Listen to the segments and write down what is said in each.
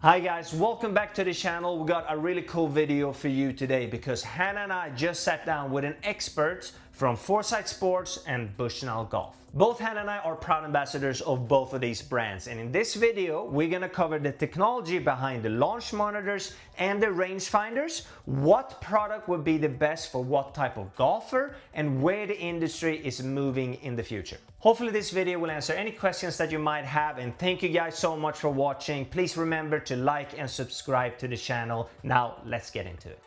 Hi guys, welcome back to the channel. We got a really cool video for you today because Hannah and I just sat down with an expert from Foresight Sports and Bushnell Golf. Both Hannah and I are proud ambassadors of both of these brands, and in this video we're gonna cover the technology behind the launch monitors and the rangefinders, what product would be the best for what type of golfer, and where the industry is moving in the future. Hopefully this video will answer any questions that you might have, and thank you guys so much for watching. Please remember to like and subscribe to the channel. Now let's get into it.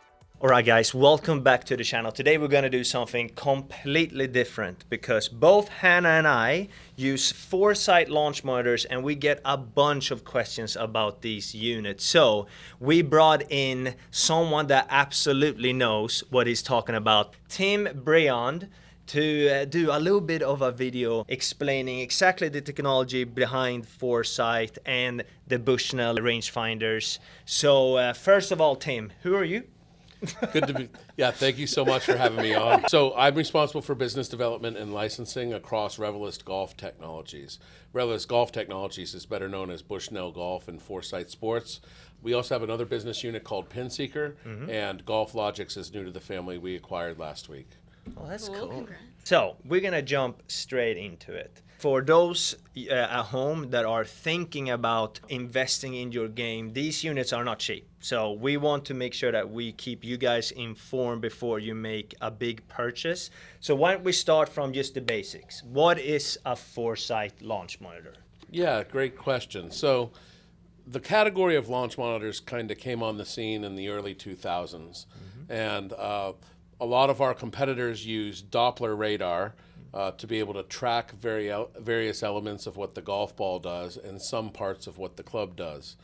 Alright guys, welcome back to the channel. Today we're going to do something completely different because both Hannah and I use Foresight launch monitors and we get a bunch of questions about these units. So we brought in someone that absolutely knows what he's talking about, Tim Briand, to do a little bit of a video explaining exactly the technology behind Foresight and the Bushnell rangefinders. So first of all, Tim, who are you? Good to be. Yeah, thank you so much for having me on. So I'm responsible for business development and licensing across Revelyst Golf Technologies. Revelyst Golf Technologies is better known as Bushnell Golf and Foresight Sports. We also have another business unit called Pinseeker, and Golf Logics is new to the family we acquired last week. Oh, that's Cool, cool. congrats. So we're gonna jump straight into it. For those at home that are thinking about investing in your game, these units are not cheap. So we want to make sure that we keep you guys informed before you make a big purchase. So why don't we start from just the basics? What is a Foresight launch monitor? Yeah, great question. So the category of launch monitors kind of came on the scene in the early 2000s. And a lot of our competitors use Doppler radar to be able to track various elements of what the golf ball does and some parts of what the club does.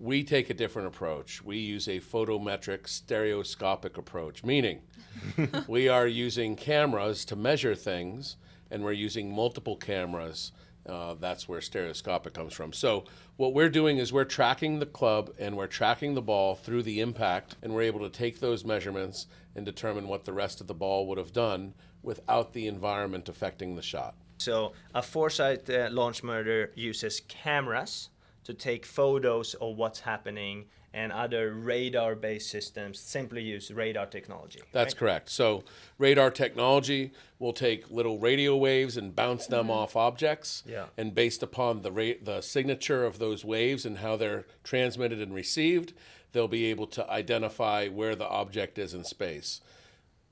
We take a different approach. We use a photometric stereoscopic approach, meaning we are using cameras to measure things, and we're using multiple cameras. That's where stereoscopic comes from. So what we're doing is we're tracking the club and we're tracking the ball through the impact, and we're able to take those measurements and determine what the rest of the ball would have done without the environment affecting the shot. So a Foresight launch monitor uses cameras to take photos of what's happening, and other radar-based systems simply use radar technology. That's correct. So radar technology will take little radio waves and bounce them off objects. Yeah. And based upon the signature of those waves and how they're transmitted and received, they'll be able to identify where the object is in space.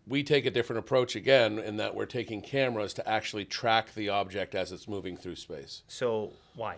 We take a different approach again in that we're taking cameras to actually track the object as it's moving through space. So why?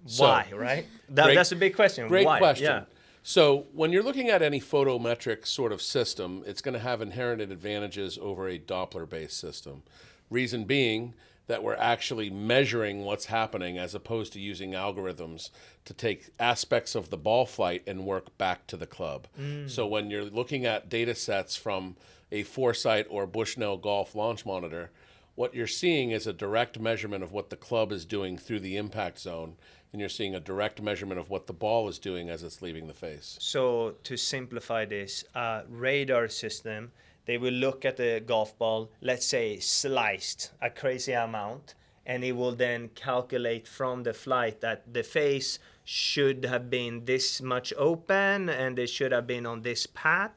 So- Why, right? That's a big question. Great Why? question. Yeah. So when you're looking at any photometric sort of system, it's going to have inherent advantages over a Doppler-based system. Reason being that we're actually measuring what's happening as opposed to using algorithms to take aspects of the ball flight and work back to the club. So when you're looking at data sets from a Foresight or Bushnell Golf launch monitor, what you're seeing is a direct measurement of what the club is doing through the impact zone, and you're seeing a direct measurement of what the ball is doing as it's leaving the face. So to simplify this, a radar system, they will look at the golf ball, let's say sliced a crazy amount, and it will then calculate from the flight that the face should have been this much open and it should have been on this path.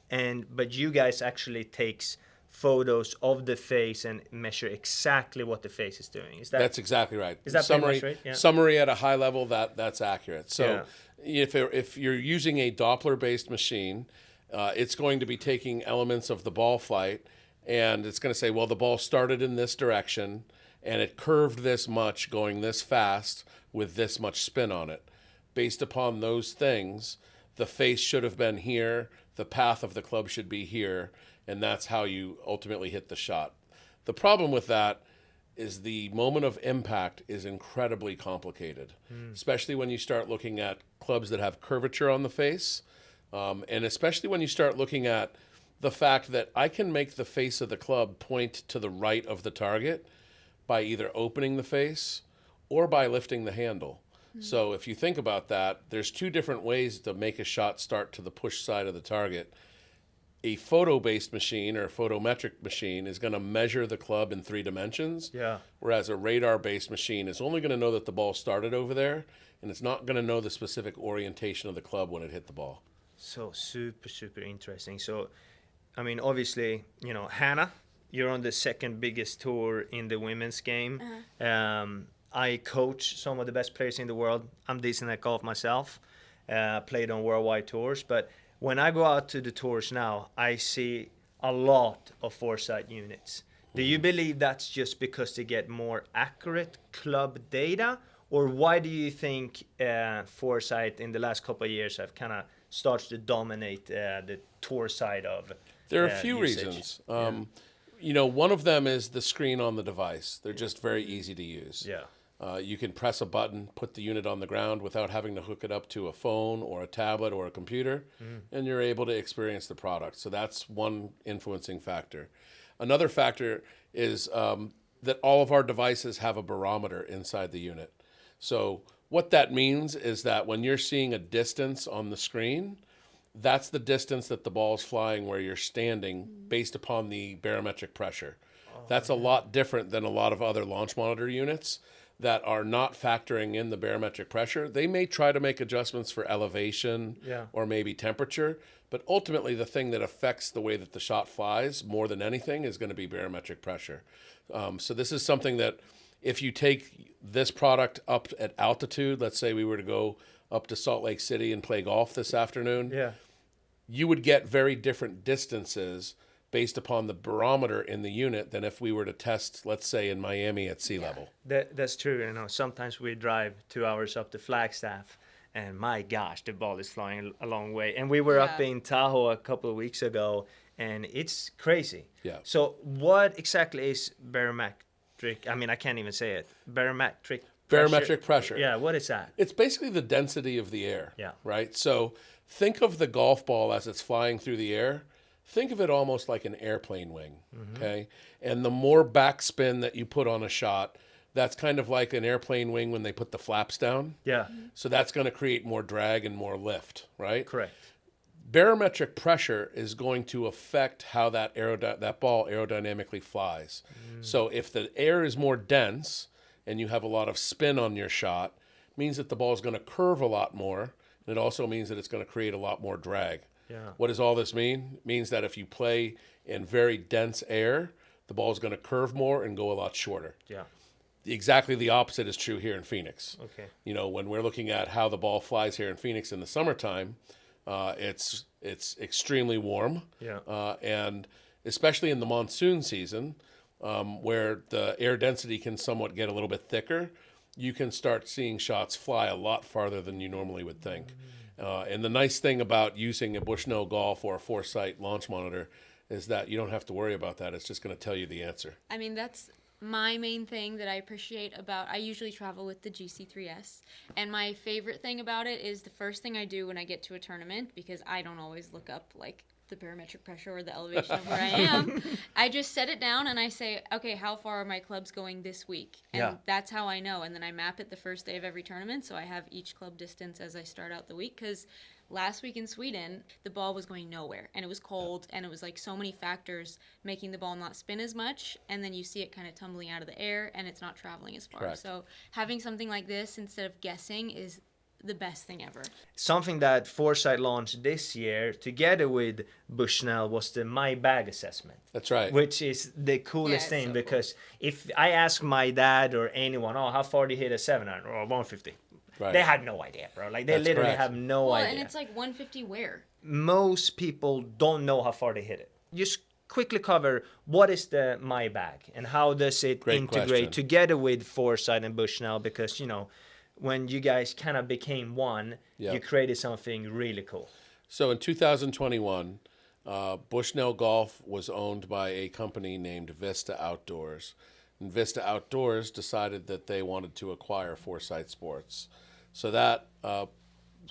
But you guys actually takes photos of the face and measure exactly what the face is doing. That's exactly right. Is that pretty much right? Yeah. Summary at a high level, that's accurate. So if you're using a Doppler-based machine, it's going to be taking elements of the ball flight, and it's going to say, well, the ball started in this direction, and it curved this much going this fast with this much spin on it. Based upon those things, the face should have been here, the path of the club should be here, and that's how you ultimately hit the shot. The problem with that is the moment of impact is incredibly complicated, especially when you start looking at clubs that have curvature on the face, and especially when you start looking at the fact that I can make the face of the club point to the right of the target by either opening the face or by lifting the handle. So if you think about that, there's two different ways to make a shot start to the push side of the target. a photo-based machine or a photometric machine is going to measure the club in 3 dimensions, whereas a radar-based machine is only going to know that the ball started over there, and it's not going to know the specific orientation of the club when it hit the ball. So super interesting. So, I mean, obviously, you know, Hannah, you're on the second biggest tour in the women's game. I coach some of the best players in the world. I'm decent at golf myself. Played on worldwide tours, but when I go out to the tours now, I see a lot of Foresight units. Do you believe that's just because they get more accurate club data, or why do you think Foresight in the last couple of years have kind of started to dominate the tour side of There are a few usage? reasons. You know, one of them is the screen on the device. They're just very easy to use. You can press a button, put the unit on the ground without having to hook it up to a phone or a tablet or a computer, and you're able to experience the product. So that's one influencing factor. Another factor is that all of our devices have a barometer inside the unit. So what that means is that when you're seeing a distance on the screen, that's the distance that the ball's flying where you're standing based upon the barometric pressure. That's a lot different than a lot of other launch monitor units that are not factoring in the barometric pressure. They may try to make adjustments for elevation or maybe temperature, but ultimately the thing that affects the way that the shot flies more than anything is going to be barometric pressure. So this is something that if you take this product up at altitude, let's say we were to go up to Salt Lake City and play golf this afternoon, you would get very different distances based upon the barometer in the unit than if we were to test, let's say, in Miami at sea level. That's true. You know, sometimes we drive 2 hours up to Flagstaff, and my gosh, the ball is flying a long way. And we were up in Tahoe a couple of weeks ago, and it's crazy. So what exactly is barometric? I mean, I can't even say it. Barometric pressure. Yeah, what is that? It's basically the density of the air, right? So think of the golf ball as it's flying through the air. Think of it almost like an airplane wing, okay? And the more backspin that you put on a shot, that's kind of like an airplane wing when they put the flaps down. So that's going to create more drag and more lift, right? Correct. Barometric pressure is going to affect how that ball aerodynamically flies. So if the air is more dense and you have a lot of spin on your shot, it means that the ball is going to curve a lot more, and it also means that it's going to create a lot more drag. What does all this mean? It means that if you play in very dense air, the ball is going to curve more and go a lot shorter. Exactly the opposite is true here in Phoenix. You know, when we're looking at how the ball flies here in Phoenix in the summertime, it's extremely warm, and especially in the monsoon season, where the air density can somewhat get a little bit thicker, you can start seeing shots fly a lot farther than you normally would think. And the nice thing about using a Bushnell Golf or a Foresight launch monitor is that you don't have to worry about that. It's just going to tell you the answer. I mean, that's my main thing that I appreciate about, I usually travel with the GC3S, and my favorite thing about it is the first thing I do when I get to a tournament, because I don't always look up like the barometric pressure or the elevation of where I am, I just set it down and I say, okay, how far are my clubs going this week? And that's how I know. And then I map it the first day of every tournament, so I have each club distance as I start out the week, because last week in Sweden, the ball was going nowhere, and it was cold, and it was like so many factors making the ball not spin as much, and then you see it kind of tumbling out of the air, and it's not traveling as far. So having something like this instead of guessing is the best thing ever. Something that Foresight launched this year together with Bushnell was the My Bag assessment. That's right. Which is the coolest thing, so because if I ask my dad or anyone, how far do you hit a 700 or 150? They had no idea, bro. Like, they literally have no idea. And it's like 150 where? Most people don't know how far they hit it. Just quickly cover, what is the My Bag and how does it integrate together with Foresight and Bushnell? Because, you know, when you guys kind of became one, you created something really cool. So in 2021, Bushnell Golf was owned by a company named Vista Outdoors. And Vista Outdoors decided that they wanted to acquire Foresight Sports. So that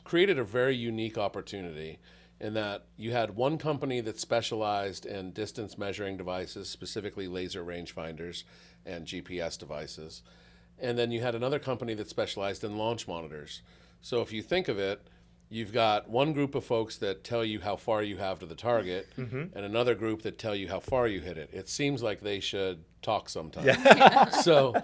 created a very unique opportunity in that you had one company that specialized in distance measuring devices, specifically laser rangefinders and GPS devices. And then you had another company that specialized in launch monitors. So if you think of it, you've got one group of folks that tell you how far you have to the target, and another group that tell you how far you hit it. It seems like they should talk sometime. So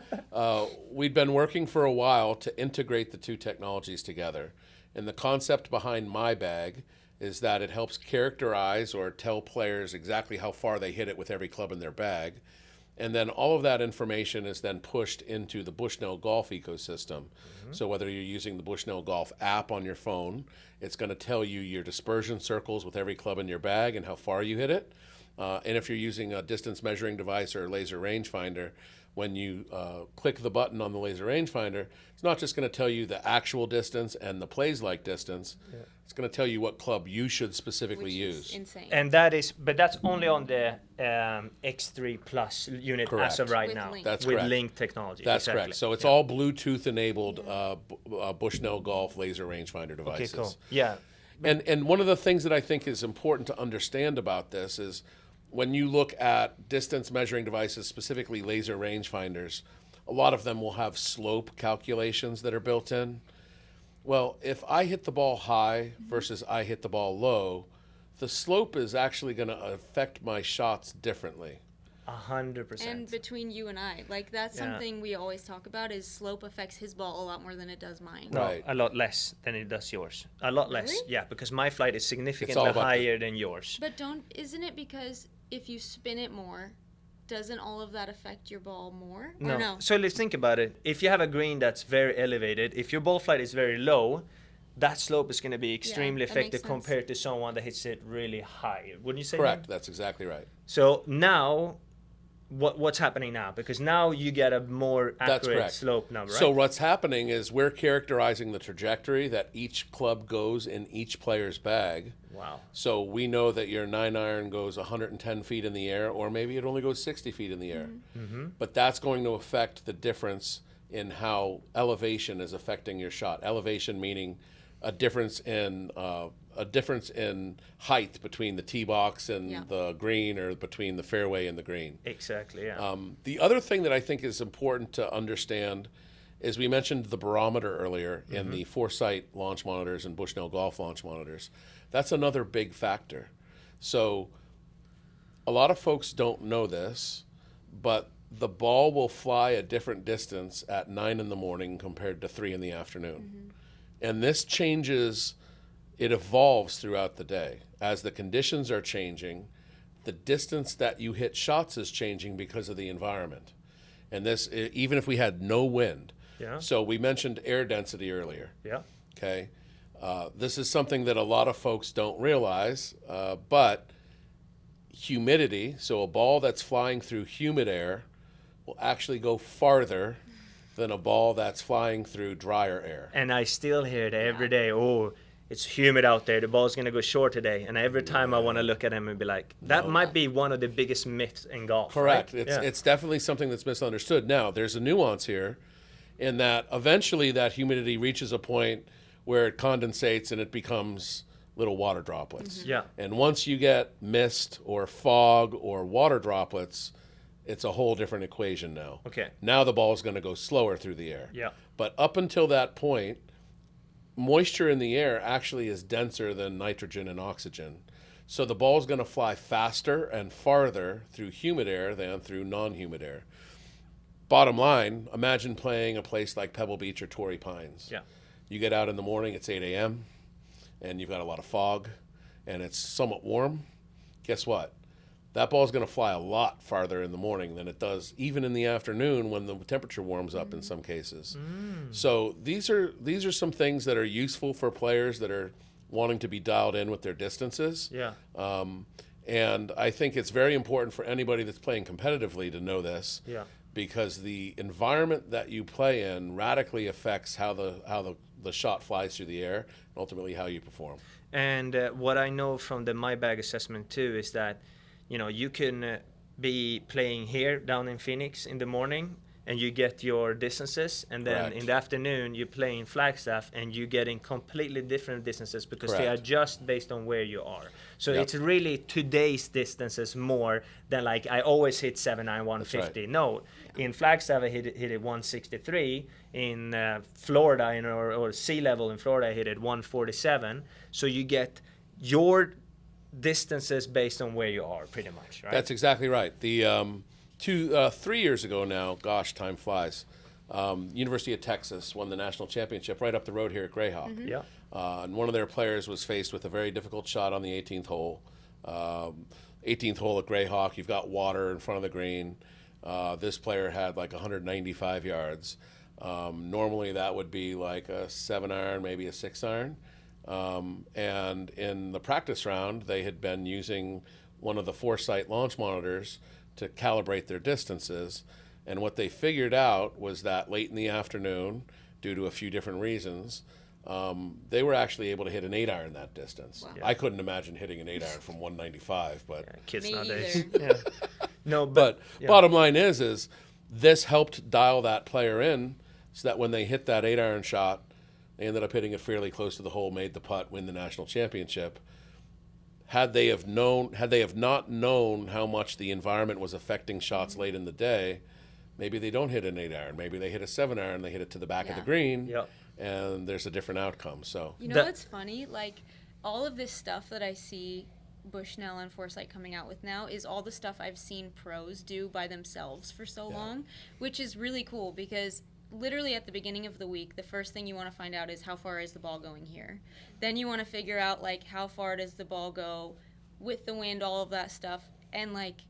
we've been working for a while to integrate the two technologies together. And the concept behind My Bag is that it helps characterize or tell players exactly how far they hit it with every club in their bag. And then all of that information is then pushed into the Bushnell Golf ecosystem. So whether you're using the Bushnell Golf app on your phone, it's going to tell you your dispersion circles with every club in your bag and how far you hit it. And if you're using a distance measuring device or a laser rangefinder, when you click the button on the laser rangefinder, it's not just going to tell you the actual distance and the plays-like distance. It's going to tell you what club you should specifically Which use. is insane. And that's only on the X3 Plus unit Correct. as of right With now. Link. That's with correct. Link technology. That's exactly. correct. So it's all Bluetooth-enabled Bushnell Golf laser rangefinder Okay, devices. cool. Yeah. And one of the things that I think is important to understand about this is when you look at distance measuring devices, specifically laser rangefinders, a lot of them will have slope calculations that are built in. Well, if I hit the ball high versus I hit the ball low, the slope is actually going to affect my shots differently. 100%. And between you and I, like that's Yeah. something we always talk about is slope affects his ball a lot more than it does mine. No, Right. a lot less than it does yours. A lot less. Really? Yeah, because my flight is all significantly about the- higher than yours. But isn't it because if you spin it more, doesn't all of that affect your ball more? Or no? So let's think about it. If you have a green that's very elevated, if your ball flight is very low, that slope is going to be extremely that makes effective sense. compared to someone that hits it really high. Wouldn't you say Correct. that? That's exactly right. So now, what's happening now? Because now you get a more That's accurate correct. slope number, right? So what's happening is we're characterizing the trajectory that each club goes in each player's bag. Wow. So we know that your 9-iron goes 110 feet in the air, or maybe it only goes 60 feet in the air. But that's going to affect the difference in how elevation is affecting your shot. Elevation meaning a difference in height between the tee box and Yeah. the green, or between the fairway and the green. Exactly, yeah. The other thing that I think is important to understand is we mentioned the barometer earlier in the Foresight launch monitors and Bushnell Golf launch monitors. That's another big factor. So a lot of folks don't know this, but the ball will fly a different distance at 9 in the morning compared to 3 in the afternoon. And this changes, it evolves throughout the day. As the conditions are changing, the distance that you hit shots is changing because of the environment. And this, even if we had no wind. Yeah. So we mentioned air density earlier. Yeah. Okay. This is something that a lot of folks don't realize, but humidity, so a ball that's flying through humid air will actually go farther than a ball that's flying through drier air. And I still hear it every day. Oh, it's humid out there. The ball's going to go short today. And every time I want to look at him and be like, that might be one of the biggest myths in golf. Correct. Right? It's definitely something that's misunderstood. Now, there's a nuance here in that eventually that humidity reaches a point where it condensates and it becomes little water droplets. Yeah. And once you get mist or fog or water droplets, it's a whole different equation now. Okay. Now the ball is going to go slower through the air. Yeah. But up until that point, moisture in the air actually is denser than nitrogen and oxygen. So the ball is going to fly faster and farther through humid air than through non-humid air. Bottom line, imagine playing a place like Pebble Beach or Torrey Pines. Yeah. You get out in the morning, it's 8 a.m., and you've got a lot of fog, and it's somewhat warm. Guess what? That ball is going to fly a lot farther in the morning than it does even in the afternoon when the temperature warms up in some cases. So these are some things that are useful for players that are wanting to be dialed in with their distances. Yeah. And I think it's very important for anybody that's playing competitively to know this. Yeah. Because the environment that you play in radically affects how the shot flies through the air and ultimately how you perform. And what I know from the My Bag assessment too is that, you know, you can be playing here down in Phoenix in the morning and you get your distances, and then Correct. in the afternoon you play in Flagstaff and you get in completely different distances because they Correct. adjust based on where you are. So Yep. it's really today's distances more than like I always hit 7.9 150. right. No, in Flagstaff I hit it 163. In Florida, or sea level in Florida, I hit it 147. So you get your distances based on where you are, pretty much, right? That's exactly right. The 3 years ago now, gosh, time flies. University of Texas won the national championship right up the road here at Greyhawk. Yeah. And one of their players was faced with a very difficult shot on the 18th hole. 18th hole at Greyhawk, you've got water in front of the green. This player had like 195 yards. Normally that would be like a 7-iron, maybe a 6-iron. And in the practice round, they had been using one of the Foresight launch monitors to calibrate their distances. And what they figured out was that late in the afternoon, due to a few different reasons, they were actually able to hit an 8-iron that distance. Wow. I couldn't imagine hitting an 8-iron from 195, but Kids Me nowadays. either. Yeah. No, but yeah. bottom line is this helped dial that player in so that when they hit that 8-iron shot, they ended up hitting it fairly close to the hole, made the putt, win the national championship. Had they have not known how much the environment was affecting shots late in the day, maybe they don't hit an 8-iron. Maybe they hit a 7-iron, they hit it to the back of the Yeah. green, Yep. and there's a different outcome. So You know That- what's funny? Like, all of this stuff that I see Bushnell and Foresight coming out with now is all the stuff I've seen pros do by themselves for so long, which is really cool because literally at the beginning of the week, the first thing you want to find out is how far is the ball going here. Then you want to figure out, like, how far does the ball go with the wind, all of that stuff. And, like,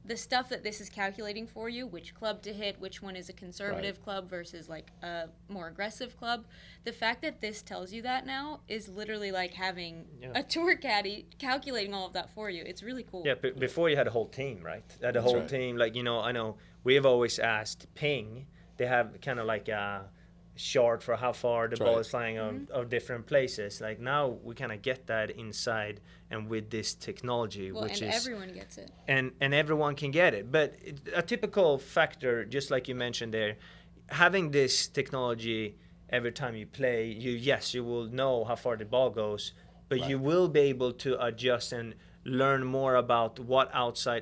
the stuff that this is calculating for you, which club to hit, which one is a conservative Right. club versus like a more aggressive club. The fact that this tells you that now is literally like having a tour caddy calculating all of that for you. It's really cool. Yeah, before you had a whole team, right? Had a whole right. team, like, you know, I know we've always asked Ping, they have kind of like a chart for how far the ball right. is flying of different places. Like now we kind of get that inside and with this technology, Well, which and is everyone gets it. and everyone can get it. But a typical factor, just like you mentioned there, having this technology every time you play, you will know how far the ball goes, but you will be able to adjust and learn more about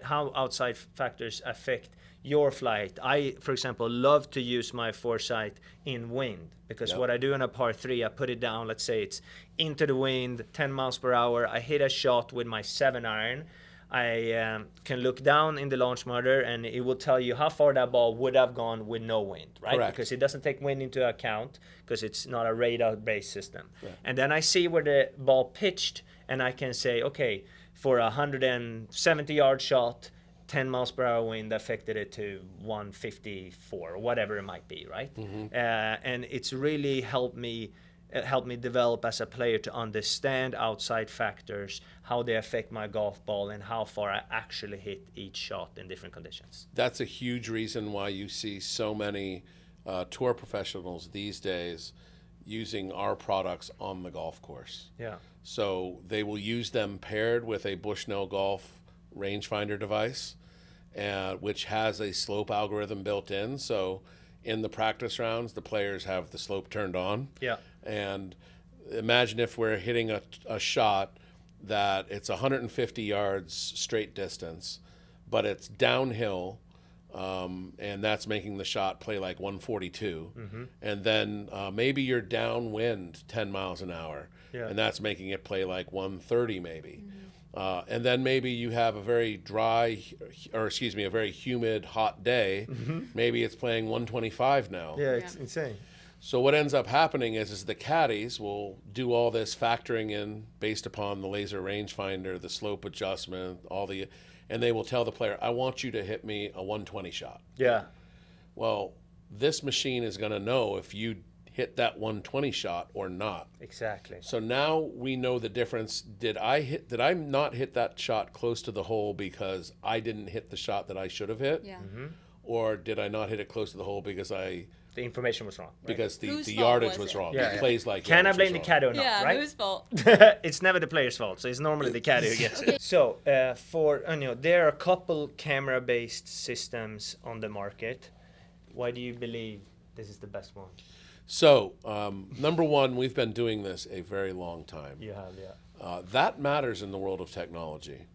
how outside factors affect your flight. I, for example, love to use my Foresight in wind because what I do in a par 3, I put it down, let's say it's into the wind, 10 miles per hour. I hit a shot with my 7-iron. I can look down in the launch monitor and it will tell you how far that ball would have gone with no wind, right? Correct. Because it doesn't take wind into account because it's not a radar-based system. And then I see where the ball pitched and I can say, okay, for a 170-yard shot, 10 miles per hour wind affected it to 154 or whatever it might be, right? And it's really helped me develop as a player to understand outside factors, how they affect my golf ball and how far I actually hit each shot in different conditions. that's a huge reason why you see so many tour professionals these days using our products on the golf course. Yeah. So they will use them paired with a Bushnell Golf rangefinder device, which has a slope algorithm built in. So in the practice rounds, the players have the slope turned on. Yeah. And imagine if we're hitting a shot that it's 150 yards straight distance, but it's downhill, and that's making the shot play like 142. And then maybe you're downwind 10 miles an hour, and that's making it play like 130 maybe. And then maybe you have a very a very humid, hot day. Maybe it's playing 125 now. Yeah, it's insane. So what ends up happening is the caddies will do all this factoring in based upon the laser rangefinder, the slope adjustment, and they will tell the player, I want you to hit me a 120 shot. Yeah. Well, this machine is going to know if you hit that 120 shot or not. Exactly. So now we know the difference. Did I not hit that shot close to the hole because I didn't hit the shot that I should have hit? Yeah. Or did I not hit it close to the hole because The information was wrong. Right? because the Whose fault yardage was was it? wrong? Yeah, It yeah. plays like Can I yardage blame was the wrong. caddy or not, Yeah, right? whose fault? It's never the player's fault, so it's normally the caddy who gets it. So, there are a couple camera-based systems on the market. Why do you believe this is the best one? So, number one, we've been doing this a very long time. You have, yeah. That matters in the world of technology.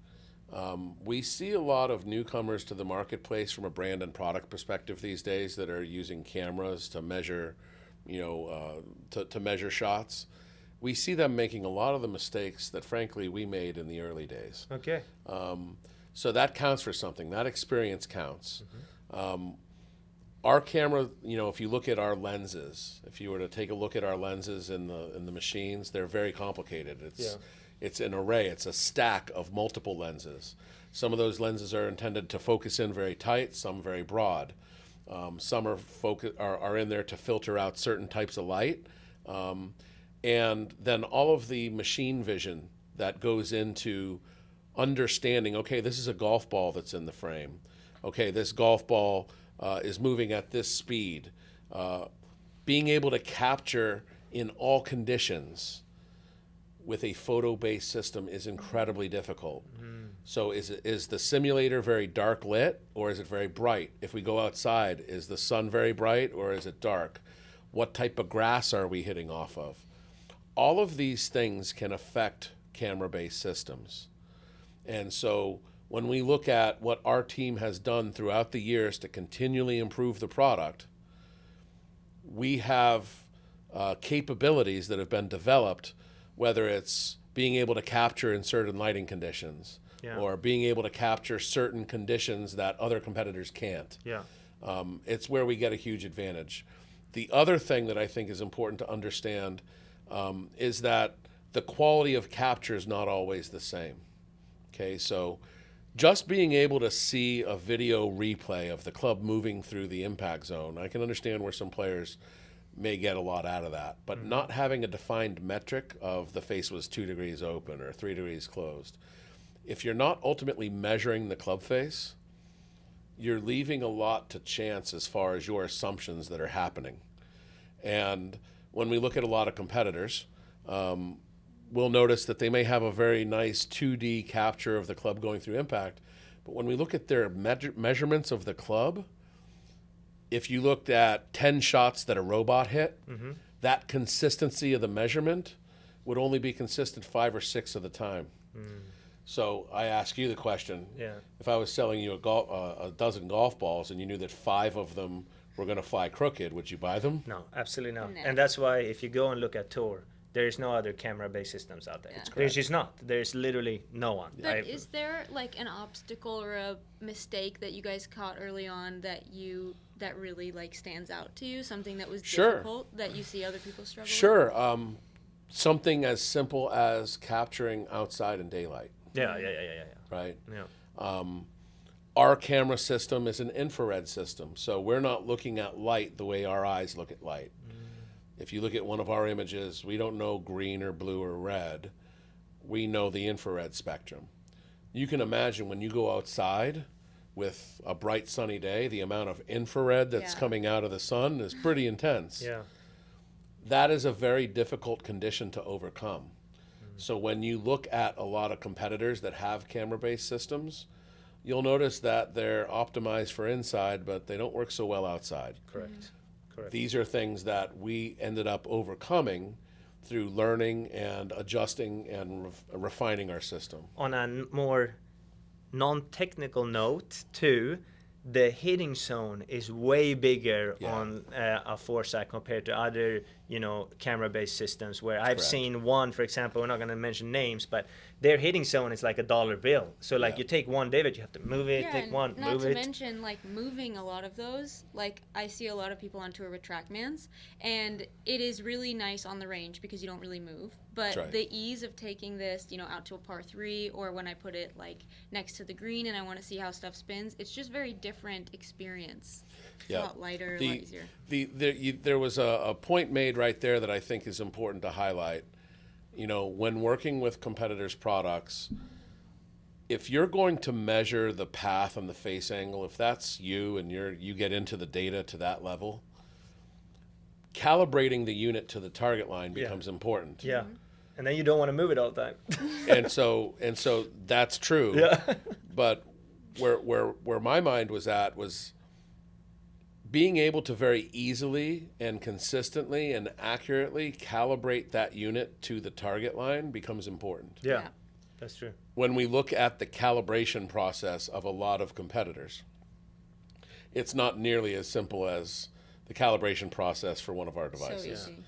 We see a lot of newcomers to the marketplace from a brand and product perspective these days that are using cameras to measure, to measure shots. We see them making a lot of the mistakes that, frankly, we made in the early days. Okay. So that counts for something. That experience counts. Our camera, if you look at our lenses, if you were to take a look at our lenses in the machines, they're very complicated. It's an array. It's a stack of multiple lenses. Some of those lenses are intended to focus in very tight, some very broad. Some are in there to filter out certain types of light. And then all of the machine vision that goes into understanding, okay, this is a golf ball that's in the frame. Okay, this golf ball is moving at this speed. Being able to capture in all conditions with a photo-based system is incredibly difficult. So is the simulator very dark lit, or is it very bright? If we go outside, is the sun very bright or is it dark? What type of grass are we hitting off of? All of these things can affect camera-based systems. And so when we look at what our team has done throughout the years to continually improve the product, we have capabilities that have been developed, whether it's being able to capture in certain lighting conditions, or being able to capture certain conditions that other competitors can't. It's where we get a huge advantage. The other thing that I think is important to understand is that the quality of capture is not always the same. Okay, so just being able to see a video replay of the club moving through the impact zone, I can understand where some players may get a lot out of that, but not having a defined metric of the face was 2 degrees open or 3 degrees closed. If you're not ultimately measuring the club face, you're leaving a lot to chance as far as your assumptions that are happening. And when we look at a lot of competitors, we'll notice that they may have a very nice 2D capture of the club going through impact, but when we look at their measurements of the club, if you looked at 10 shots that a robot hit, that consistency of the measurement would only be consistent 5 or 6 of the time. So I ask you the question, if I was selling you a dozen golf balls and you knew that 5 of them were going to fly crooked, would you buy them? No, absolutely not. No. And that's why if you go and look at Tour, there is no other camera-based systems out there. There's just not. There's literally no one. But is there like an obstacle or a mistake that you guys caught early on that really like stands out to you? Something that was difficult that you see other people struggle with? Sure. Something as simple as capturing outside in daylight. Yeah. Right? Yeah. Our camera system is an infrared system, so we're not looking at light the way our eyes look at light. If you look at one of our images, we don't know green or blue or red. We know the infrared spectrum. You can imagine when you go outside with a bright sunny day, the amount of infrared that's coming out of the sun is pretty intense. That is a very difficult condition to overcome. So when you look at a lot of competitors that have camera-based systems, you'll notice that they're optimized for inside, but they don't work so well outside. Correct. These are things that we ended up overcoming through learning and adjusting and refining our system. On a more non-technical note too, the hitting zone is way bigger on a Foresight compared to other, camera-based systems where I've seen one, for example, we're not going to mention names, but their hitting zone is like a dollar bill. So like you take one divot, you have to move it, take one, not move to it. mention like moving a lot of those. Like I see a lot of people on tour with TrackMans, and it is really nice on the range because you don't really move. But the ease of taking this, out to a par 3, or when I put it like next to the green and I want to see how stuff spins, it's just very different experience. It's a lot lighter, a lot easier. There was a point made right there that I think is important to highlight. When working with competitors' products, if you're going to measure the path and the face angle, if that's you and you get into the data to that level, calibrating the unit to the target line becomes important. Yeah. And then you don't want to move it all the time. and so that's true. Yeah. But where my mind was at was being able to very easily and consistently and accurately calibrate that unit to the target line becomes important. Yeah, that's true. When we look at the calibration process of a lot of competitors, it's not nearly as simple as the calibration process for one of our devices. So easy.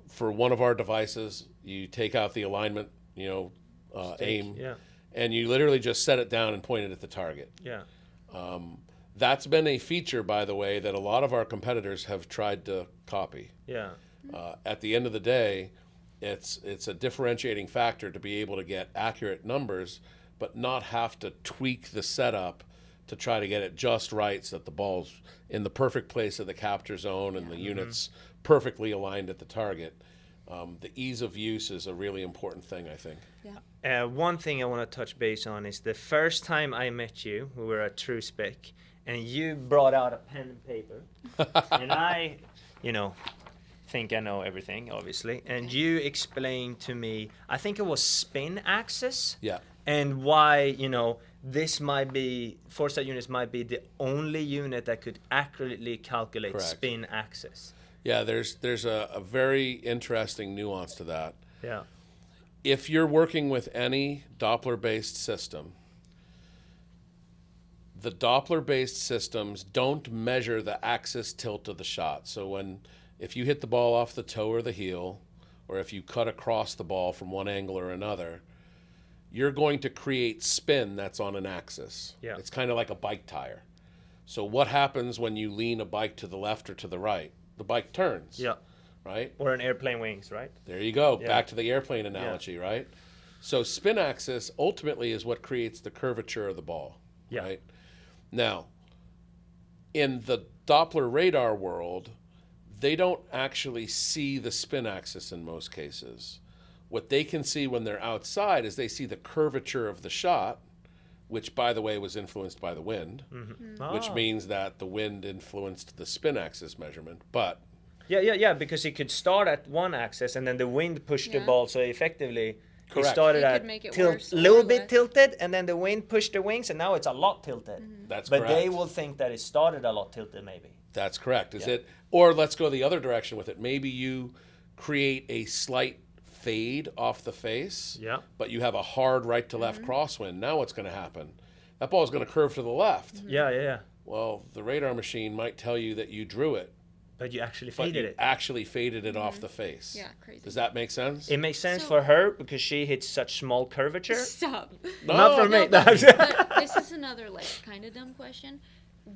For one of our devices, you take out the alignment, aim, and you literally just set it down and point it at the target. Yeah. That's been a feature, by the way, that a lot of our competitors have tried to copy. Yeah. At the end of the day, it's a differentiating factor to be able to get accurate numbers, but not have to tweak the setup to try to get it just right so that the ball's in the perfect place of the capture zone and the unit's perfectly aligned at the target. The ease of use is a really important thing, I think. Yeah. One thing I want to touch base on is the first time I met you, we were at True Spec, and you brought out a pen and paper, and I, think I know everything, obviously, and you explained to me, I think it was spin axis. Yeah. And why, this might be, Foresight units might be the only unit that could accurately calculate Correct. spin axis. Yeah, there's a very interesting nuance to that. Yeah. If you're working with any Doppler-based system, the Doppler-based systems don't measure the axis tilt of the shot. So if you hit the ball off the toe or the heel, or if you cut across the ball from one angle or another, you're going to create spin that's on an axis. Yeah. It's kind of like a bike tire. So what happens when you lean a bike to the left or to the right? The bike turns. Yeah. Right? Or an airplane wings, right? There you go. Yeah. Back to the airplane analogy, right? So spin axis ultimately is what creates the curvature of the ball, right? Now, in the Doppler radar world, they don't actually see the spin axis in most cases. What they can see when they're outside is they see the curvature of the shot, which, by the way, was influenced by the wind, which means that the wind influenced the spin axis measurement. But Yeah, because it could start at one axis and then the wind pushed the ball, so effectively Correct. it started You could at make it tilt, worse or little bit less. tilted, and then the wind pushed the wings, and now it's a lot tilted. that's But correct. they will think that it started a lot tilted, maybe. That's correct. Is it? Or let's go the other direction with it. Maybe you create a slight fade off the face, but you have a hard right to left crosswind. Now what's going to happen? That ball is going to curve to the left. Yeah. Well, the radar machine might tell you that you drew it, But you actually but faded you it. actually faded it off the face. Yeah, crazy. Does that make sense? It makes sense So- for her because she hits such small curvature. Stop. Not for me. But this is another kind of dumb question.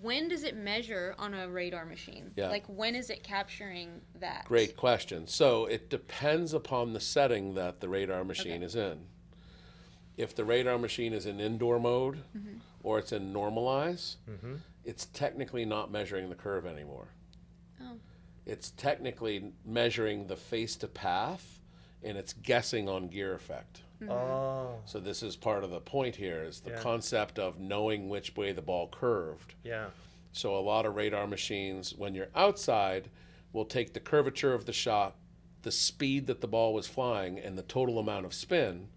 When does it measure on a radar machine? Yeah. When is it capturing that? Great question. So it depends upon the setting that the radar machine is in. If the radar machine is in indoor mode or it's in normalize, it's technically not measuring the curve anymore. Oh. It's technically measuring the face to path, and it's guessing on gear effect. Oh, So this is part of the point here, is the concept of knowing which way the ball curved. yeah. So a lot of radar machines, when you're outside, will take the curvature of the shot, the speed that the ball was flying, and the total amount of spin.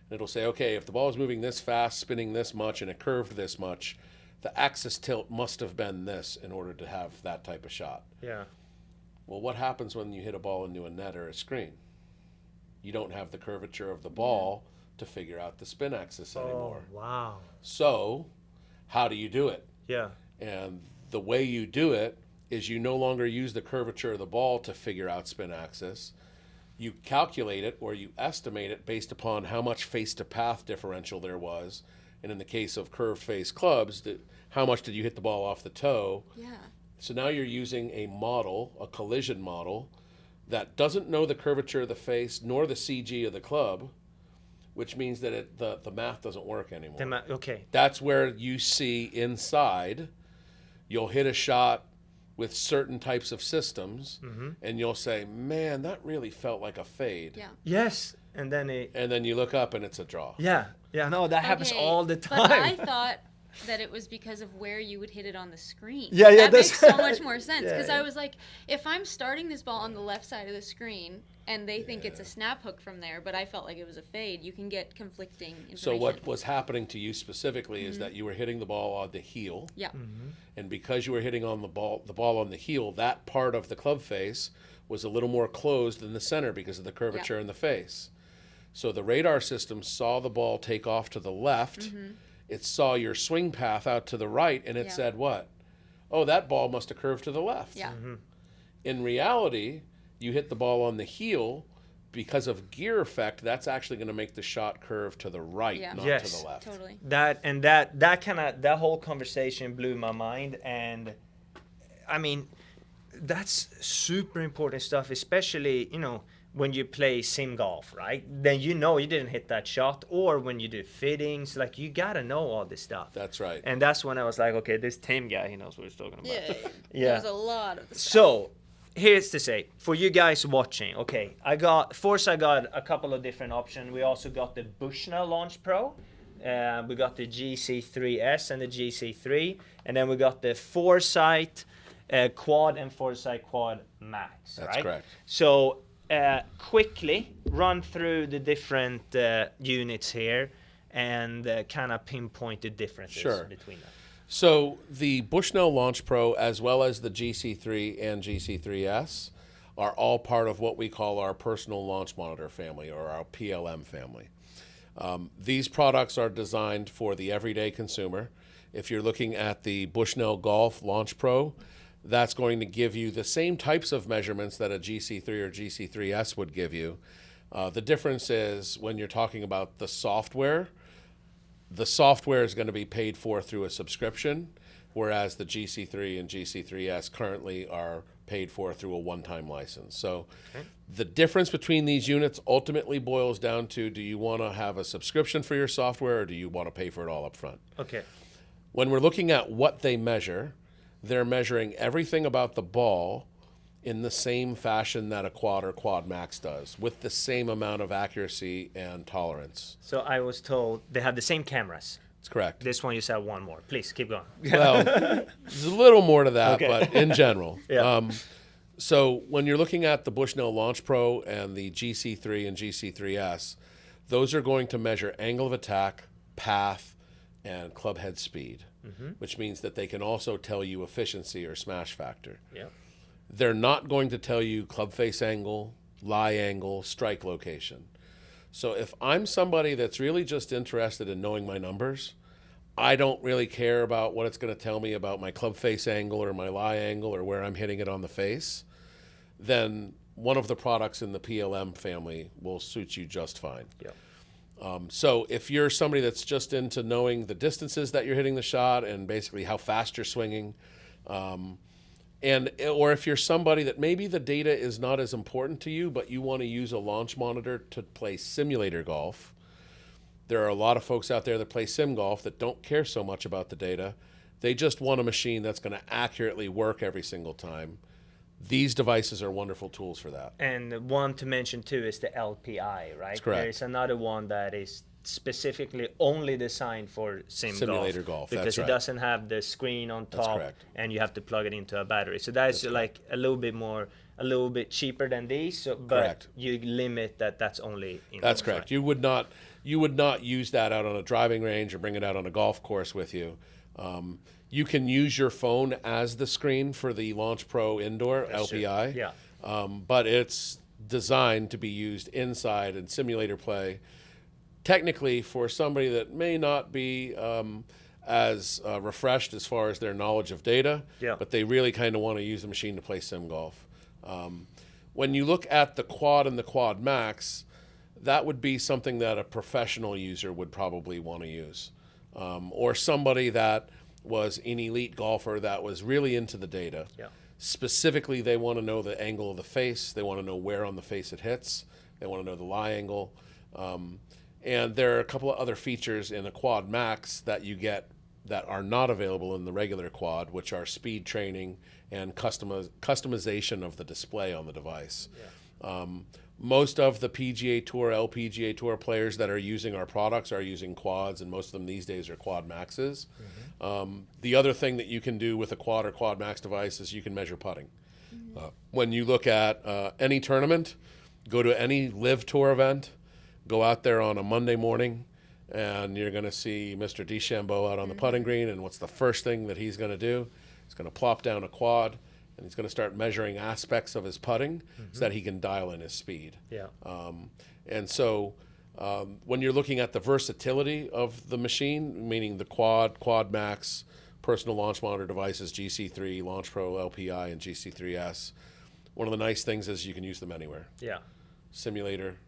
And it'll say, okay, if the ball is moving this fast, spinning this much, and it curved this much, the axis tilt must have been this in order to have that type of shot. Yeah. Well, what happens when you hit a ball into a net or a screen? You don't have the curvature of the ball to figure out the spin axis anymore. Oh, wow. So, how do you do it? Yeah. And the way you do it is you no longer use the curvature of the ball to figure out spin axis. You calculate it or you estimate it based upon how much face-to-path differential there was. And in the case of curved face clubs, how much did you hit the ball off the toe? Yeah. So now you're using a model, a collision model, that doesn't know the curvature of the face nor the CG of the club, which means that the math doesn't work anymore. Okay. That's where you see inside, you'll hit a shot with certain types of systems, and you'll say, man, that really felt like a fade. Yeah. Yes. And then And then you look up and it's a draw. Yeah. Yeah, no, that happens Okay, all the But I time. thought that it was because of where you would hit it on the screen. Yeah, that that's- makes so much more sense, Yeah, because yeah. I was like, if I'm starting this ball on the left side of the screen and they think it's a snap hook from there, but I felt like it was a fade, you can get conflicting information. So what was happening to you specifically is that you were hitting the ball on the heel. Yeah. And because you were hitting on the ball on the heel, that part of the club face was a little more closed than the center because of the curvature in the face. So the radar system saw the ball take off to the left. It saw your swing path out to the right, and it said what? Oh, that ball must have curved to the left. Yeah. In reality, you hit the ball on the heel. Because of gear effect, that's actually going to make the shot curve to the right, not to the left. Totally. That whole conversation blew my mind, and I mean, that's super important stuff, especially, you know, when you play sim golf, right? Then you know you didn't hit that shot, or when you do fittings, like you gotta know all this stuff. That's right. And that's when I was like, okay, this Tim guy, he knows what he's talking about. Yeah. There's a lot of the stuff. So here's to say, for you guys watching, okay, Foresight got a couple of different options. We also got the Bushnell Launch Pro. We got the GC3S and the GC3, and then we got the Foresight Quad and Foresight Quad Max. That's right? correct. So quickly run through the different units here and kind of pinpoint the differences between them. So the Bushnell Launch Pro, as well as the GC3 and GC3S, are all part of what we call our personal launch monitor family, or our PLM family. These products are designed for the everyday consumer. If you're looking at the Bushnell Golf Launch Pro, that's going to give you the same types of measurements that a GC3 or GC3S would give you. The difference is when you're talking about the software is going to be paid for through a subscription, whereas the GC3 and GC3S currently are paid for through a one-time license. So the difference between these units ultimately boils down to, do you want to have a subscription for your software, or do you want to pay for it all up front? Okay. When we're looking at what they measure, they're measuring everything about the ball in the same fashion that a Quad or Quad Max does, with the same amount of accuracy and tolerance. So I was told they have the same cameras. That's correct. This one you said one more. Please keep going. Well, there's a little more to that, but in general. Yeah. So when you're looking at the Bushnell Launch Pro and the GC3 and GC3S, those are going to measure angle of attack, path, and club head speed, which means that they can also tell you efficiency or smash factor. Yeah. They're not going to tell you club face angle, lie angle, strike location. So if I'm somebody that's really just interested in knowing my numbers, I don't really care about what it's going to tell me about my club face angle or my lie angle or where I'm hitting it on the face, then one of the products in the PLM family will suit you just fine. Yeah. So if you're somebody that's just into knowing the distances that you're hitting the shot and basically how fast you're swinging, or if you're somebody that maybe the data is not as important to you, but you want to use a launch monitor to play simulator golf, there are a lot of folks out there that play sim golf that don't care so much about the data. They just want a machine that's going to accurately work every single time. These devices are wonderful tools for that. And one to mention too is the LPI, right? That's correct. There's another one that is specifically only designed for Simulator golf, because that's it right. doesn't have the screen on That's top, correct. and you have to plug it into a battery. So that's like a little bit cheaper than these. So, but Correct. you limit that. That's only. That's correct. Right? You would not use that out on a driving range or bring it out on a golf course with you. You can use your phone as the screen for the Launch Pro Indoor LPI. Yeah. But it's designed to be used inside in simulator play. Technically, for somebody that may not be as refreshed as far as their knowledge of data, but they really kind of want to use the machine to play sim golf. When you look at the Quad and the Quad Max, that would be something that a professional user would probably want to use, or somebody that was an elite golfer that was really into the data. Yeah. Specifically, they want to know the angle of the face. They want to know where on the face it hits. They want to know the lie angle. And there are a couple of other features in a Quad Max that you get that are not available in the regular Quad, which are speed training and customization of the display on the device. Most of the PGA Tour, LPGA Tour players that are using our products are using quads, and most of them these days are quad maxes. The other thing that you can do with a quad or quad max device is you can measure putting. When you look at any tournament, go to any live tour event, go out there on a Monday morning, and you're going to see Mr. DeChambeau out on the putting green, and what's the first thing that he's going to do? He's going to plop down a quad, and he's going to start measuring aspects of his putting so that he can dial in his speed. Yeah. And so when you're looking at the versatility of the machine, meaning the quad max, personal launch monitor devices, GC3, Launch Pro, LPI, and GC3S, one of the nice things is you can use them anywhere. Yeah. Simulator,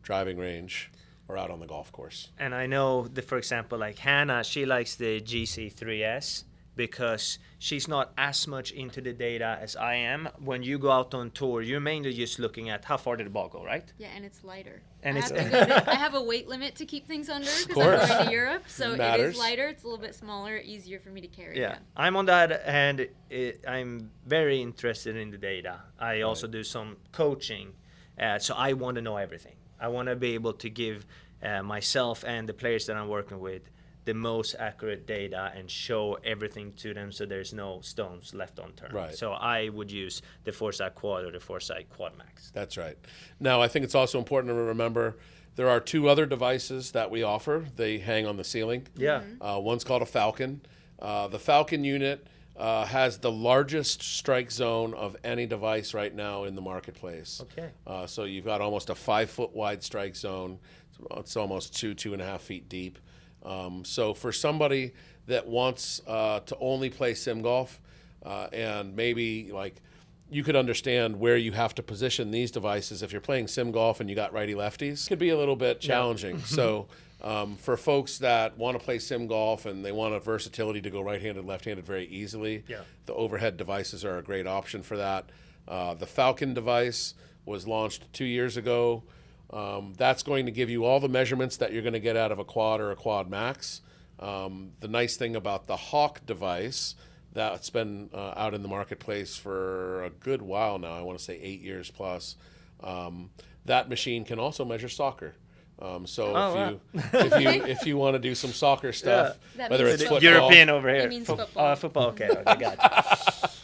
driving range, or out on the golf course. And I know that, for example, like Hannah, she likes the GC3S because she's not as much into the data as I am. When you go out on tour, you're mainly just looking at how far did the ball go, right? Yeah, and it's lighter. And I have a weight limit to keep things under because I'm going to Europe, so it is lighter. It's a little bit smaller, easier for me to carry. Yeah, I'm on that, and I'm very interested in the data. I also do some coaching, so I want to know everything. I want to be able to give myself and the players that I'm working with the most accurate data and show everything to them so there's no stones left unturned. Right. So I would use the Foresight Quad or the Foresight Quad Max. That's right. Now, I think it's also important to remember there are two other devices that we offer. They hang on the ceiling. Yeah. One's called a Falcon. The Falcon unit has the largest strike zone of any device right now in the marketplace. Okay. So you've got almost a 5-foot wide strike zone. It's almost 2.5 feet deep. So for somebody that wants to only play sim golf, and maybe like you could understand where you have to position these devices if you're playing sim golf and you got righty lefties, it could be a little bit challenging. So for folks that want to play sim golf and they want a versatility to go right-handed, left-handed very easily, the overhead devices are a great option for that. The Falcon device was launched 2 years ago. That's going to give you all the measurements that you're going to get out of a quad or a quad max. The nice thing about the Hawk device, that's been out in the marketplace for a good while now, I want to say 8 years plus, that machine can also measure soccer. If you want to do some soccer stuff, whether it's football, European over here, It means football. Football. Okay, got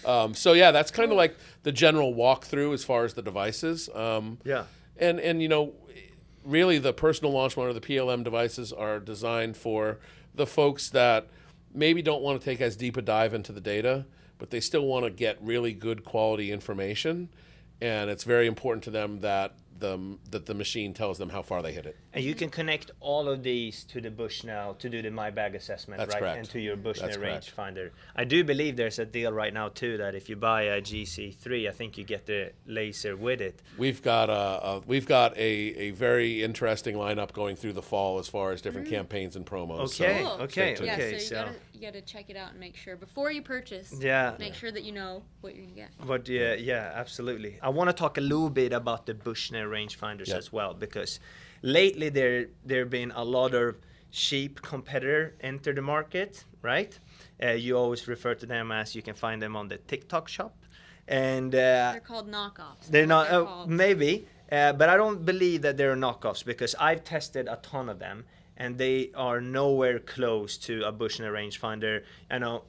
you. so yeah, that's kind of like the general walkthrough as far as the devices. And you know, really the personal launch monitor, the PLM devices are designed for the folks that maybe don't want to take as deep a dive into the data, but they still want to get really good quality information. And it's very important to them that the machine tells them how far they hit it. And you can connect all of these to the Bushnell to do the My Bag assessment, That's right? correct. And to your Bushnell That's correct. Rangefinder. I do believe there's a deal right now too that if you buy a GC3, I think you get the laser with it. We've got a very interesting lineup going through the fall as far as different campaigns and promos. Okay, Cool. okay, Stay tuned. okay. So you gotta check it out and make sure before you purchase. Yeah. Make sure that you know what you're gonna get. But yeah, absolutely. I want to talk a little bit about the Bushnell rangefinders as well, because lately there have been a lot of cheap competitor enter the market, right? You always refer to them as you can find them on the TikTok shop, and They're called knockoffs. they're not called. maybe, but I don't believe that they're knockoffs because I've tested a ton of them and they are nowhere close to a Bushnell rangefinder.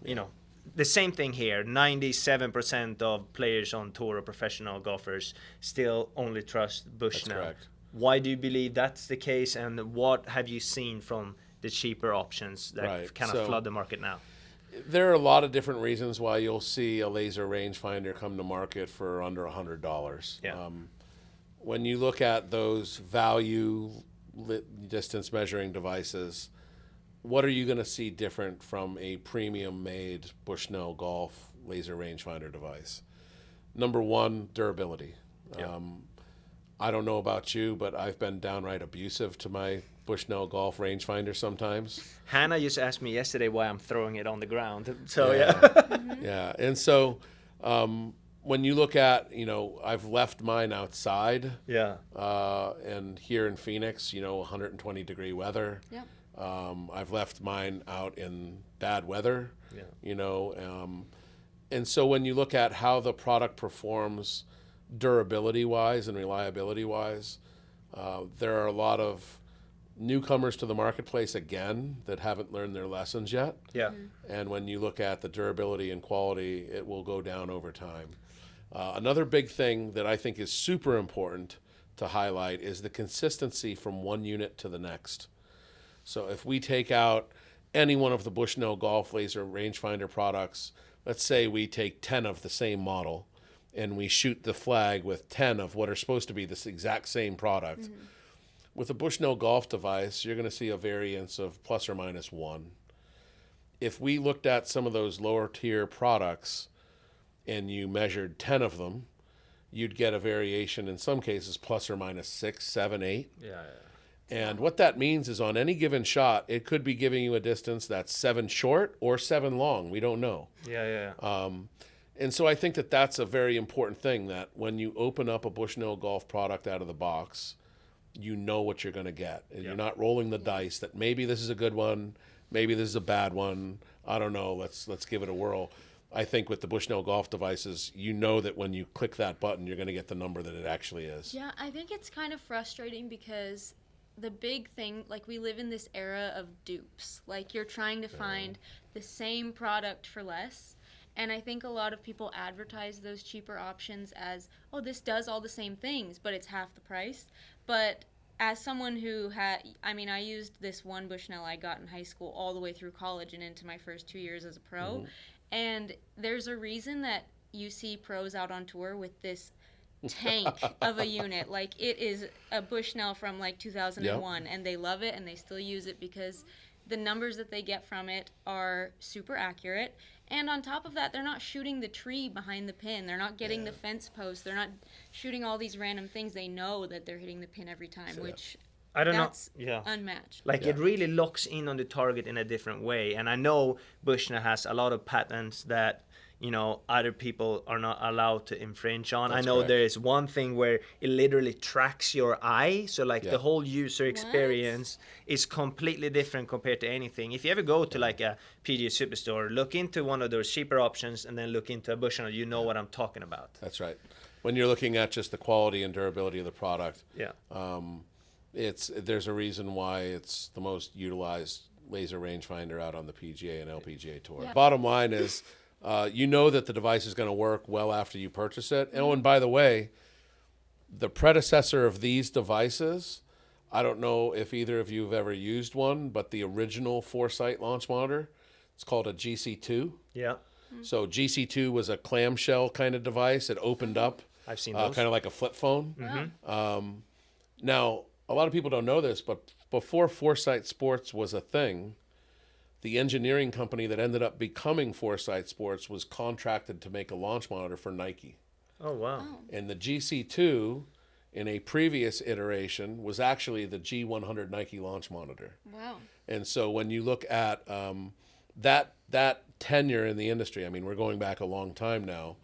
You know. The same thing here. 97% of players on tour or professional golfers still only trust Bushnell. That's correct. Why do you believe that's the case, and what have you seen from the cheaper options that kind of flood the market now? There are a lot of different reasons why you'll see a laser rangefinder come to market for under $100. Yeah. When you look at those value distance measuring devices, what are you going to see different from a premium-made Bushnell Golf laser rangefinder device? Number one, durability. Yeah. I don't know about you, but I've been downright abusive to my Bushnell Golf rangefinder sometimes. Hannah just asked me yesterday why I'm throwing it on the ground. So Yeah. And so when you look at, I've left mine outside. Yeah. And here in Phoenix, 120-degree weather. Yep. I've left mine out in bad weather, Yeah. And so when you look at how the product performs durability-wise and reliability-wise. There are a lot of newcomers to the marketplace, again, that haven't learned their lessons yet. Yeah. And when you look at the durability and quality, it will go down over time. Another big thing that I think is super important to highlight is the consistency from one unit to the next. So if we take out any one of the Bushnell Golf Laser Rangefinder products, let's say we take 10 of the same model and we shoot the flag with 10 of what are supposed to be this exact same product. Mm-hmm. With a Bushnell golf device, you're going to see a variance of plus or minus 1. If we looked at some of those lower tier products and you measured 10 of them, you'd get a variation in some cases plus or minus 6, 7, 8. Yeah. And what that means is on any given shot, it could be giving you a distance that's 7 short or 7 long. We don't know. Yeah. And so I think that that's a very important thing, that when you open up a Bushnell golf product out of the box, you know what you're going to get. And you're not rolling the dice that maybe this is a good one, maybe this is a bad one. I don't know. Let's give it a whirl. I think with the Bushnell golf devices, you know that when you click that button, you're going to get the number that it actually is. Yeah, I think it's kind of frustrating because the big thing, like, we live in this era of dupes. Like, you're trying to find the same product for less. And I think a lot of people advertise those cheaper options as, oh, this does all the same things, but it's half the price. But as someone who I used this one Bushnell I got in high school all the way through college and into my first 2 years as a pro. Mm-hmm. And there's a reason that you see pros out on tour with this tank of a unit. Like, it is a Bushnell from like 2001, and they love it and they still use it because the numbers that they get from it are super accurate. And on top of that, they're not shooting the tree behind the pin. They're not getting the fence post. They're not shooting all these random things. They know that they're hitting the pin every time, which I don't that's know. Yeah. Unmatched. Like, it really locks in on the target in a different way. And I know Bushnell has a lot of patents that, you know, other people are not allowed to infringe on. That's I know correct. there is one thing where it literally tracks your eye. So, like, the whole user experience is completely different compared to anything. If you ever go to, like, a PGA Superstore, look into one of those cheaper options and then look into a Bushnell, you know what I'm talking about. That's right. When you're looking at just the quality and durability of the product, there's a reason why it's the most utilized laser rangefinder out on the PGA and LPGA tour. Yeah. Bottom line is, you know that the device is going to work well after you purchase it. Oh, and by the way, the predecessor of these devices, I don't know if either of you have ever used one, but the original Foresight launch monitor, it's called a GC2. Yeah. So GC2 was a clamshell kind of device. It opened up. I've seen those. Kind of like a flip phone. Mm-hmm. Now, a lot of people don't know this, but before Foresight Sports was a thing, the engineering company that ended up becoming Foresight Sports was contracted to make a launch monitor for Nike. Oh, wow. And the GC2, in a previous iteration, was actually the G100 Nike launch monitor. Wow. And so when you look at that tenure in the industry, I mean, we're going back a long time now,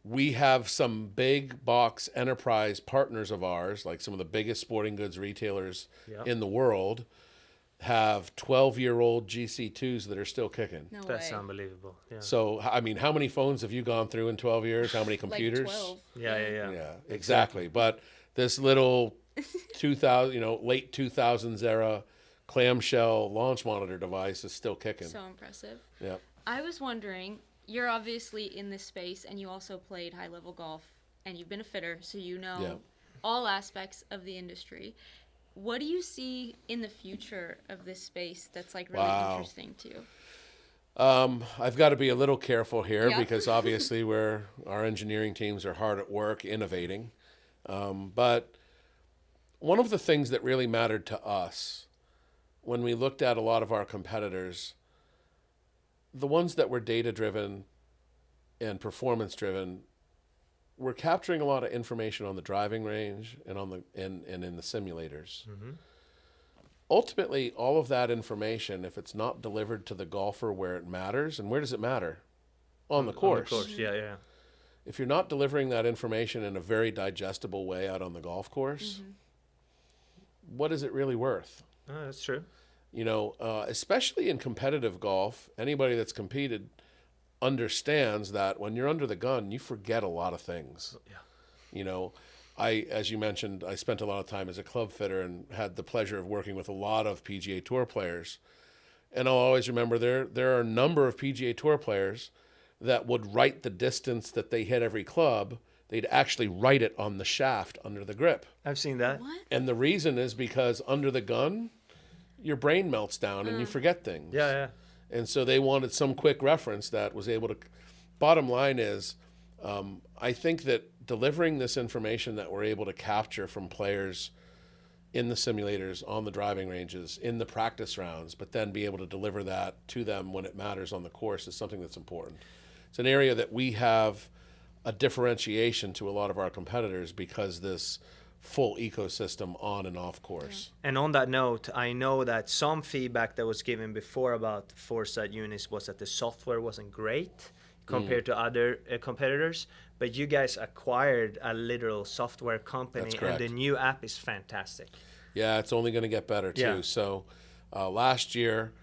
we have some big box enterprise partners of ours, like some of the biggest sporting goods retailers in the world, have 12-year-old GC2s that are still kicking. No That's way. unbelievable. Yeah. So, I mean, how many phones have you gone through in 12 years? How many computers? Like 12. Yeah, exactly. But this little 2000, late 2000s era clamshell launch monitor device is still kicking. So impressive. Yeah. I was wondering, you're obviously in this space and you also played high-level golf and you've been a fitter, so you know all aspects of the industry. What do you see in the future of this space that's like really interesting to you? I've got to be a little careful here because obviously our engineering teams are hard at work innovating. But one of the things that really mattered to us when we looked at a lot of our competitors, the ones that were data-driven and performance-driven, were capturing a lot of information on the driving range and and in the simulators. Mm-hmm. Ultimately, all of that information, if it's not delivered to the golfer where it matters, and where does it matter? On the course. On the course, yeah. If you're not delivering that information in a very digestible way out on the golf course, what is it really worth? Oh, that's true. Especially in competitive golf, anybody that's competed, understands that when you're under the gun, you forget a lot of things. Yeah. You know, as you mentioned, I spent a lot of time as a club fitter and had the pleasure of working with a lot of PGA Tour players. And I'll always remember there are a number of PGA Tour players that would write the distance that they hit every club. They'd actually write it on the shaft under the grip. I've seen that. What? And the reason is because under the gun, your brain melts down and you forget things. Yeah, yeah. And so they wanted some quick reference that was able to. Bottom line is, I think that delivering this information that we're able to capture from players in the simulators, on the driving ranges, in the practice rounds, but then be able to deliver that to them when it matters on the course is something that's important. It's an area that we have a differentiation to a lot of our competitors because this full ecosystem on and off course. And on that note, I know that some feedback that was given before about Foresight units was that the software wasn't great compared to other competitors, but you guys acquired a literal software company. That's and correct. the new app is fantastic. Yeah, it's only going to get better too. Yeah. So last year,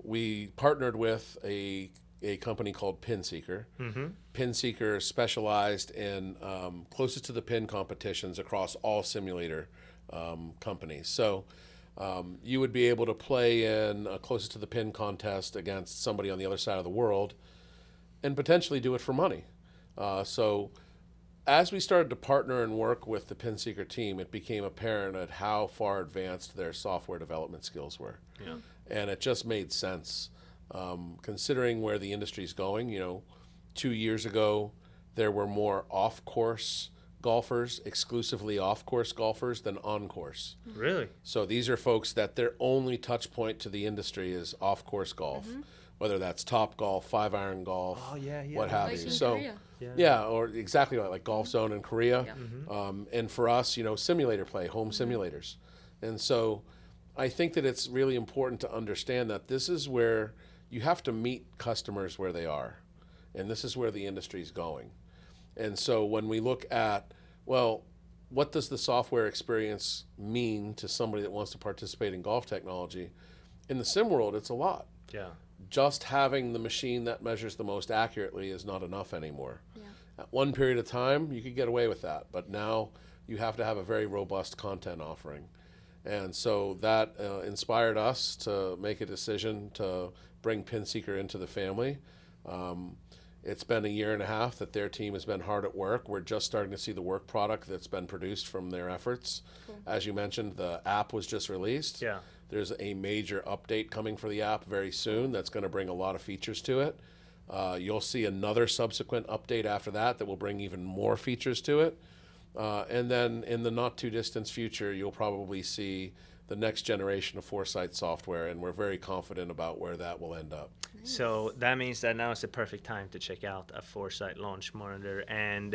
we partnered with a company called PinSeeker. PinSeeker specialized in closest to the pin competitions across all simulator companies. So you would be able to play in a closest to the pin contest against somebody on the other side of the world and potentially do it for money. So as we started to partner and work with the PinSeeker team, it became apparent at how far advanced their software development skills were. Yeah. And it just made sense. Considering where the industry's going, 2 years ago, there were more off-course golfers, exclusively off-course golfers, than on-course. Really? So these are folks that their only touch point to the industry is off-course golf, whether that's top golf, 5-iron golf, what have Like you. in So, Korea. or exactly like Golf Zone in Korea. And for us, simulator play, home simulators. And so I think that it's really important to understand that this is where you have to meet customers where they are. And this is where the industry is going. And so when we look at, well, what does the software experience mean to somebody that wants to participate in golf technology? In the sim world, it's a lot. Yeah. Just having the machine that measures the most accurately is not enough anymore. Yeah. At one period of time, you could get away with that. But now you have to have a very robust content offering. And so that inspired us to make a decision to bring PinSeeker into the family. It's been a year and a half that their team has been hard at work. We're just starting to see the work product that's been produced from their efforts. Cool. As you mentioned, the app was just released. Yeah. There's a major update coming for the app very soon that's going to bring a lot of features to it. You'll see another subsequent update after that will bring even more features to it. And then in the not too distant future, you'll probably see the next generation of Foresight software, and we're very confident about where that will end up. So that means that now is the perfect time to check out a Foresight launch monitor. And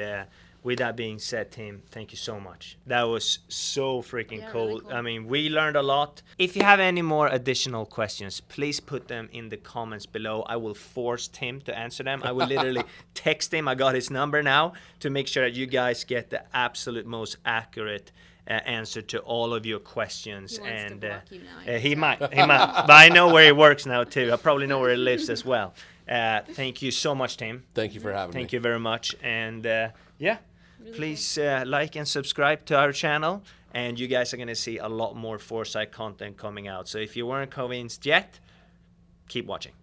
with that being said, Tim, thank you so much. That was so freaking Yeah, cool. really cool. I mean, we learned a lot. If you have any more additional questions, please put them in the comments below. I will force Tim to answer them. I will literally text him. I got his number now to make sure that you guys get the absolute most accurate answer to all of your questions. He wants to And block you now, I he can might, but I know where he works now too. I probably know where he lives as well. Thank you so much, Tim. Thank you for having me. Thank you very much. And Really please like and subscribe to our channel. And you guys are going to see a lot more Foresight content coming out. So if you weren't convinced yet, keep watching.